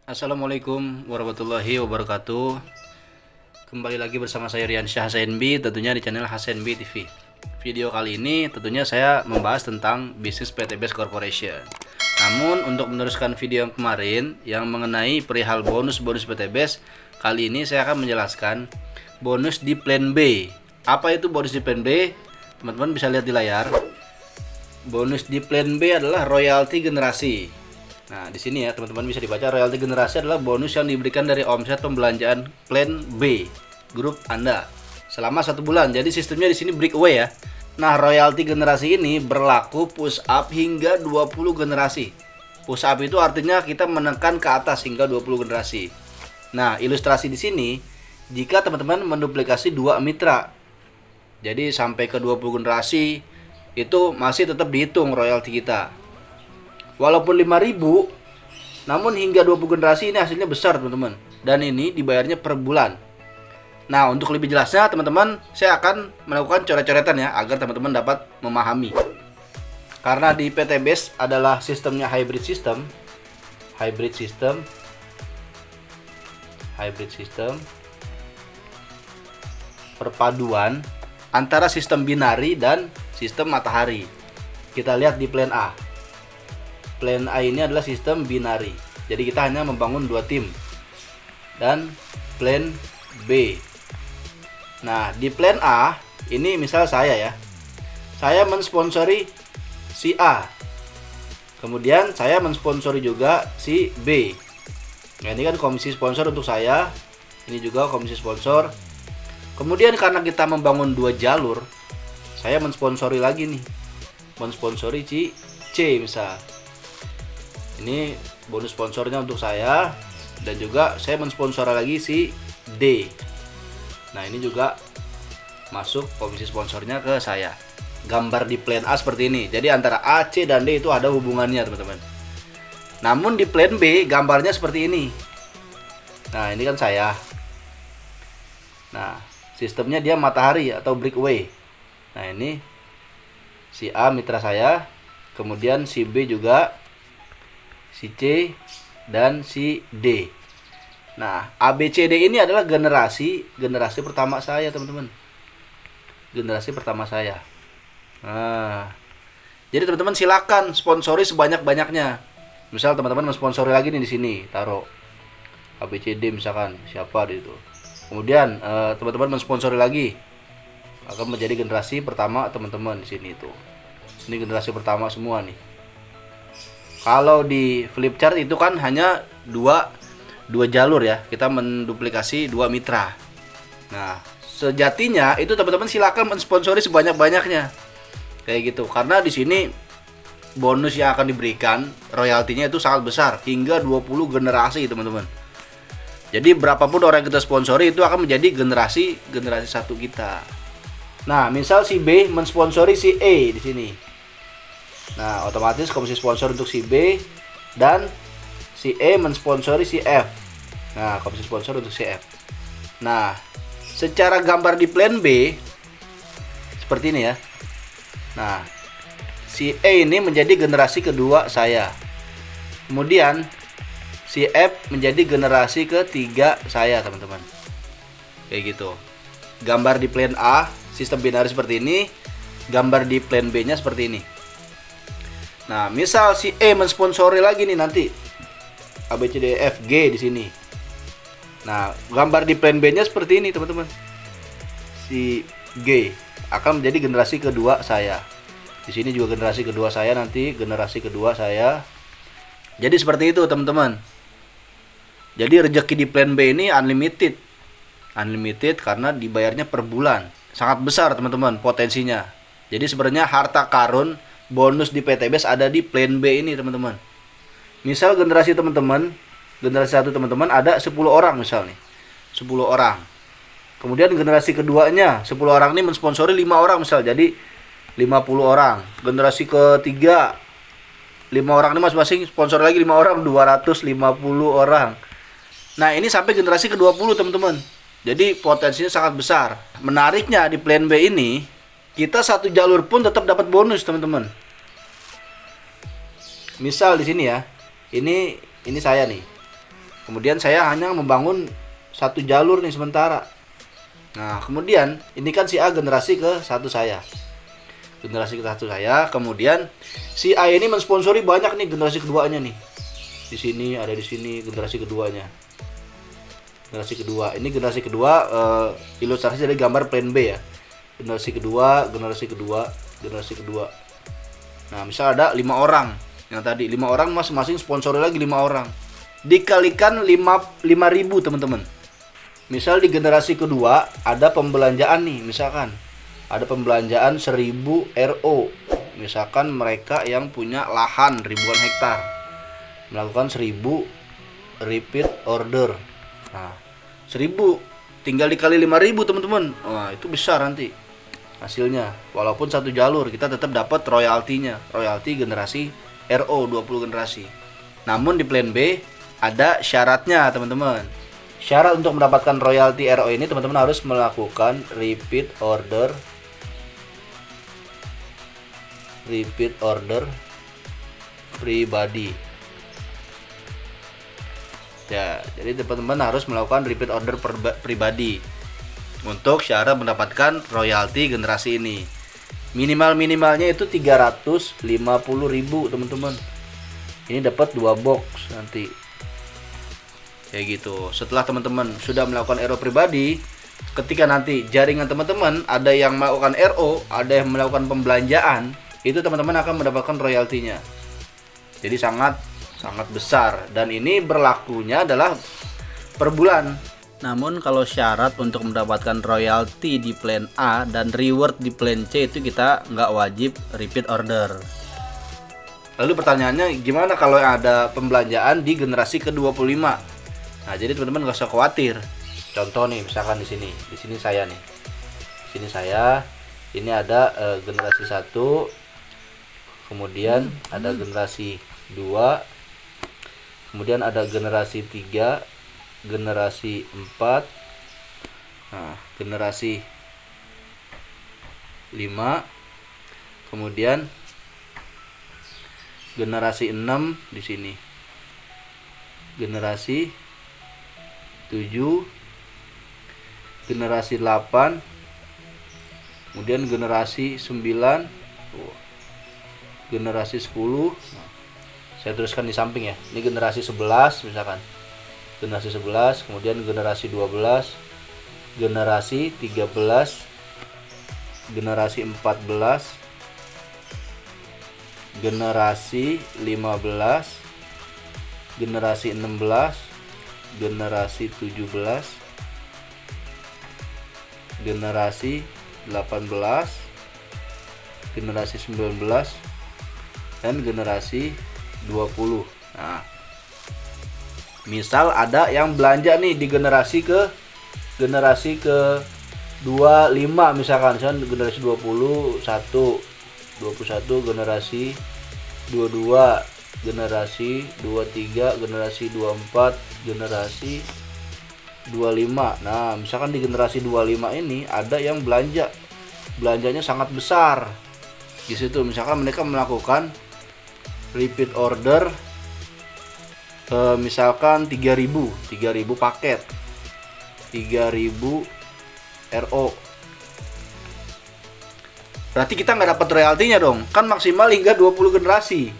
Assalamualaikum warahmatullahi wabarakatuh. Kembali lagi bersama saya Riansyah HSNB, tentunya di channel HSNB TV. Video kali ini tentunya saya membahas tentang bisnis PT Best Corporation. Namun untuk meneruskan video yang kemarin yang mengenai perihal bonus-bonus PT Best, kali ini saya akan menjelaskan bonus di plan B. Apa itu bonus di plan B? Teman-teman bisa lihat di layar. Bonus di plan B adalah royalti generasi. Nah, di sini ya teman-teman bisa dibaca, royalti generasi adalah bonus yang diberikan dari omset pembelanjaan plan B grup Anda selama 1 bulan. Jadi sistemnya di sini breakaway ya. Nah, royalti generasi ini berlaku push up hingga 20 generasi. Push up itu artinya kita menekan ke atas hingga 20 generasi. Nah, ilustrasi di sini jika teman-teman menduplikasi 2 mitra. Jadi sampai ke 20 generasi itu masih tetap dihitung royalti kita. Walaupun 5.000, namun hingga 20 generasi ini hasilnya besar teman-teman. Dan ini dibayarnya per bulan. Nah, untuk lebih jelasnya teman-teman, saya akan melakukan coret-coretan ya, agar teman-teman dapat memahami. Karena di PT Best adalah sistemnya hybrid system. Hybrid system perpaduan antara sistem binari dan sistem matahari. Kita lihat di plan A. Plan A ini adalah sistem binari. Jadi kita hanya membangun 2 tim. Dan plan B. Nah, di plan A ini misal saya ya. Saya mensponsori si A. Kemudian saya mensponsori juga si B. Nah, ini kan komisi sponsor untuk saya. Ini juga komisi sponsor. Kemudian karena kita membangun 2 jalur, saya mensponsori lagi nih. Mensponsori si C misal. Ini bonus sponsornya untuk saya, dan juga saya mensponsor lagi si D. Nah, ini juga masuk komisi sponsornya ke saya. Gambar di plan A seperti ini. Jadi antara A, C, dan D itu ada hubungannya teman-teman. Namun di plan B gambarnya seperti ini. Nah, ini kan saya. Nah, sistemnya dia matahari atau breakaway. Nah, ini si A mitra saya, kemudian si B juga, si C, dan si D. Nah, A, B, C, D ini adalah generasi pertama saya teman-teman. Generasi pertama saya. Nah, jadi teman-teman silakan sponsori sebanyak-banyaknya. Misal teman-teman mensponsori lagi nih di sini, taruh A, B, C, D misalkan siapa gitu. Kemudian teman-teman mensponsori lagi, akan menjadi generasi pertama teman-teman di sini tuh. Ini generasi pertama semua nih. Kalau di flip chart itu kan hanya dua jalur ya. Kita menduplikasi 2 mitra. Nah, sejatinya itu teman-teman silakan mensponsori sebanyak-banyaknya. Kayak gitu. Karena di sini bonus yang akan diberikan royaltinya itu sangat besar hingga 20 generasi, teman-teman. Jadi berapapun orang yang kita sponsori itu akan menjadi generasi satu kita. Nah, misal si B mensponsori si E di sini. Nah, otomatis komisi sponsor untuk si B, dan si E mensponsori si F. Nah, komisi sponsor untuk si F. Nah, secara gambar di plan B seperti ini ya. Nah, si E ini menjadi generasi kedua saya. Kemudian si F menjadi generasi ketiga saya, teman-teman. Kayak gitu. Gambar di plan A sistem binari seperti ini, gambar di plan B-nya seperti ini. Nah, misal si E mensponsori lagi nih nanti A, B, C, D, F, G di sini. Nah, gambar di plan B-nya seperti ini, teman-teman. Si G akan menjadi generasi kedua saya. Di sini juga generasi kedua saya, nanti generasi kedua saya. Jadi seperti itu, teman-teman. Jadi rezeki di plan B ini unlimited. Unlimited karena dibayarnya per bulan. Sangat besar, teman-teman, potensinya. Jadi sebenarnya harta karun bonus di PT Best ada di plan B ini, teman-teman. Misal generasi teman-teman, generasi 1 teman-teman ada 10 orang misal nih. 10 orang. Kemudian generasi keduanya 10 orang ini mensponsori 5 orang misal, jadi 50 orang. Generasi ketiga 5 orang ini masing-masing sponsor lagi 5 orang, 250 orang. Nah, ini sampai generasi ke-20, teman-teman. Jadi potensinya sangat besar. Menariknya di plan B ini, kita satu jalur pun tetap dapat bonus, teman-teman. Misal di sini ya, ini saya nih. Kemudian saya hanya membangun satu jalur nih sementara. Nah, kemudian ini kan si A generasi ke satu saya. Generasi ke satu saya, kemudian si A ini mensponsori banyak nih generasi keduanya nih. Di sini ada, di sini generasi keduanya. Generasi kedua. Ini generasi kedua, ilustrasi dari gambar plan B ya. Generasi kedua, generasi kedua, generasi kedua. Nah, misal ada 5 orang. Yang tadi 5 orang masing-masing sponsori lagi 5 orang. Dikalikan 5.000 teman-teman. Misal di generasi kedua ada pembelanjaan nih, misalkan ada pembelanjaan 1000 RO. Misalkan mereka yang punya lahan ribuan hektar melakukan 1000 repeat order. Nah, 1000 tinggal dikali 5.000 teman-teman. Wah, itu besar nanti hasilnya. Walaupun satu jalur kita tetap dapat royaltinya. Royalti generasi RO 20 generasi. Namun di plan B ada syaratnya teman-teman. Syarat untuk mendapatkan royalti RO ini teman-teman harus melakukan repeat order pribadi. Ya, jadi teman-teman harus melakukan repeat order pribadi untuk syarat mendapatkan royalti generasi ini. Minimalnya itu 350.000 teman-teman. Ini dapat 2 box nanti. Kayak gitu. Setelah teman-teman sudah melakukan RO pribadi, ketika nanti jaringan teman-teman ada yang melakukan RO, ada yang melakukan pembelanjaan, itu teman-teman akan mendapatkan royaltinya. Jadi sangat besar, dan ini berlakunya adalah per bulan. Namun kalau syarat untuk mendapatkan royalti di plan A dan reward di plan C itu kita nggak wajib repeat order. Lalu pertanyaannya, gimana kalau ada pembelanjaan di generasi ke-25? Nah, jadi teman-teman nggak usah khawatir. Contoh nih, misalkan di sini saya nih. Di sini saya, ini ada generasi 1, kemudian ada generasi 2, kemudian ada generasi 3, generasi 4, nah, generasi 5, kemudian generasi 6 di sini, generasi 7, generasi 8, kemudian generasi 9, generasi 10. Saya tuliskan di samping ya. Ini generasi 11 misalkan. Generasi 11, kemudian generasi 12, generasi 13, generasi 14, generasi 15, generasi 16, generasi 17, generasi 18, generasi 19, dan generasi 20. Nah, misal ada yang belanja nih di generasi ke 25 misalkan, generasi 21, generasi 22, generasi 23, generasi 24, generasi 25. Nah, misalkan di generasi 25 ini ada yang belanjanya sangat besar. Di situ misalkan mereka melakukan repeat order misalkan 3.000 paket, 3.000 RO. Berarti kita nggak dapat royaltinya dong, kan maksimal hingga 20 generasi.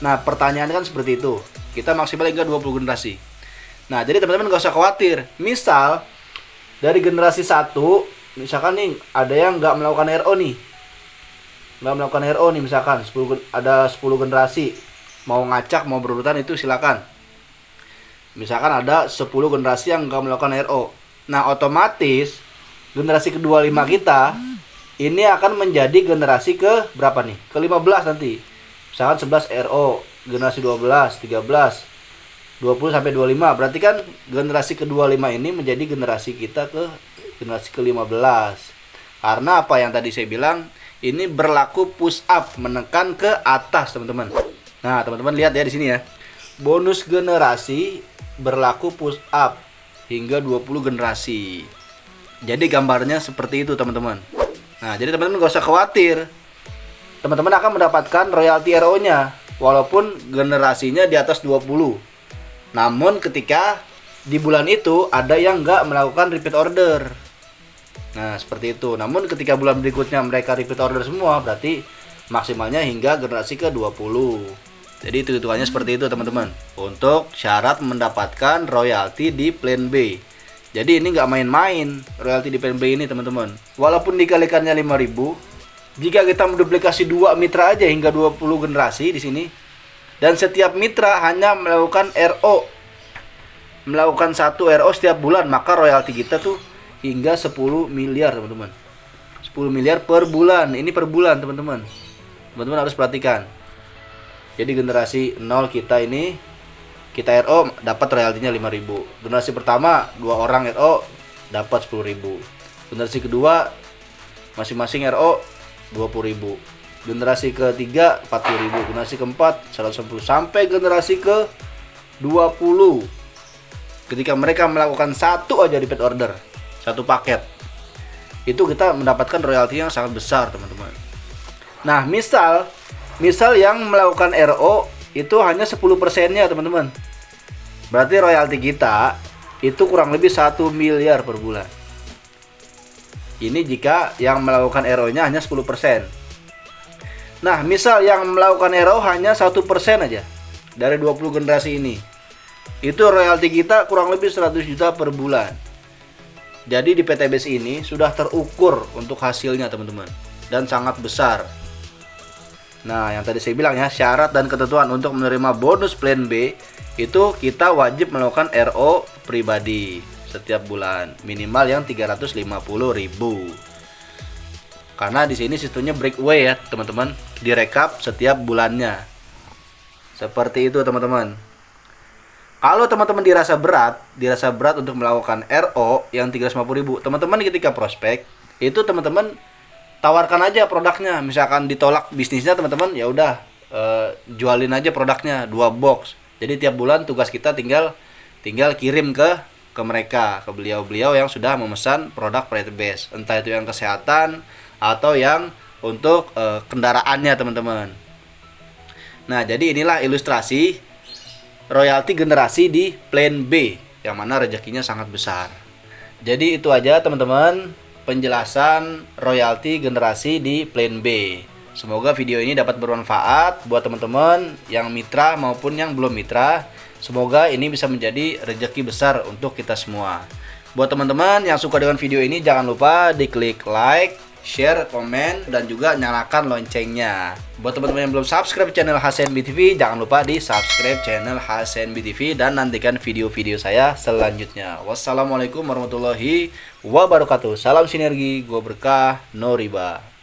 Nah, pertanyaan kan seperti itu. Kita maksimal hingga 20 generasi. Nah, jadi teman-teman gak usah khawatir. Misal dari generasi 1, misalkan nih ada yang nggak melakukan RO nih. Nggak melakukan RO nih misalkan ada 10 generasi. Mau ngacak, mau berurutan itu silakan. Misalkan ada 10 generasi yang nggak melakukan RO. Nah, otomatis generasi ke-25 kita ini akan menjadi generasi ke berapa nih? Ke-15 nanti. Misalkan 11 RO, generasi 12, 13, 20 sampai 25. Berarti kan generasi ke-25 ini menjadi generasi kita ke generasi ke-15. Karena apa yang tadi saya bilang, ini berlaku push up, menekan ke atas, teman-teman. Nah, teman-teman lihat ya di sini ya. Bonus generasi berlaku push up hingga 20 generasi. Jadi gambarnya seperti itu, teman-teman. Nah, jadi teman-teman gak usah khawatir. Teman-teman akan mendapatkan royalti RO-nya walaupun generasinya di atas 20. Namun ketika di bulan itu ada yang nggak melakukan repeat order. Nah, seperti itu. Namun ketika bulan berikutnya mereka repeat order semua, berarti maksimalnya hingga generasi ke-20. Jadi itu hitungannya seperti itu, teman-teman. Untuk syarat mendapatkan royalti di plan B. Jadi ini nggak main-main royalti di plan B ini, teman-teman. Walaupun dikalikannya 5.000, jika kita menduplikasi 2 mitra aja hingga 20 generasi di sini, dan setiap mitra hanya melakukan RO, melakukan 1 RO setiap bulan, maka royalti kita tuh hingga 10 miliar, teman-teman. 10 miliar per bulan. Ini per bulan, teman-teman. Teman-teman harus perhatikan. Jadi generasi 0 kita ini, kita RO dapat royaltinya 5.000. Generasi pertama 2 orang RO dapat 10.000. Generasi kedua masing-masing RO 20.000. Generasi ketiga 40.000. Generasi keempat 110 sampai generasi ke 20. Ketika mereka melakukan 1 aja repeat order, 1 paket, itu kita mendapatkan royalti yang sangat besar, teman-teman. Nah, misal yang melakukan RO itu hanya 10%-nya, teman-teman. Berarti royalti kita itu kurang lebih 1 miliar per bulan. Ini jika yang melakukan RO-nya hanya 10%. Nah, misal yang melakukan RO hanya 1% aja dari 20 generasi ini, itu royalti kita kurang lebih 100 juta per bulan. Jadi di PTBS ini sudah terukur untuk hasilnya, teman-teman, dan sangat besar. Nah, yang tadi saya bilang ya, syarat dan ketentuan untuk menerima bonus plan B itu kita wajib melakukan RO pribadi setiap bulan, minimal yang 350.000. Karena di sini sistemnya breakaway ya, teman-teman, direkap setiap bulannya. Seperti itu, teman-teman. Kalau teman-teman dirasa berat untuk melakukan RO yang 350.000, teman-teman ketika prospek itu teman-teman tawarkan aja produknya. Misalkan ditolak bisnisnya, teman-teman, ya udah jualin aja produknya 2 box. Jadi tiap bulan tugas kita tinggal kirim ke mereka, ke beliau-beliau yang sudah memesan produk PTBS, entah itu yang kesehatan atau yang untuk kendaraannya, teman-teman. Nah, jadi inilah ilustrasi royalti generasi di plan B, yang mana rezekinya sangat besar. Jadi itu aja, teman-teman, penjelasan royalti generasi di plan B. Semoga video ini dapat bermanfaat buat teman-teman yang mitra maupun yang belum mitra. Semoga ini bisa menjadi rezeki besar untuk kita semua. Buat teman-teman yang suka dengan video ini, jangan lupa diklik like, share, komen, dan juga nyalakan loncengnya. Buat teman-teman yang belum subscribe channel HSNB TV, jangan lupa di subscribe channel HSNB TV dan nantikan video-video saya selanjutnya. Wassalamualaikum warahmatullahi wabarakatuh. Salam sinergi, gua berkah, no riba.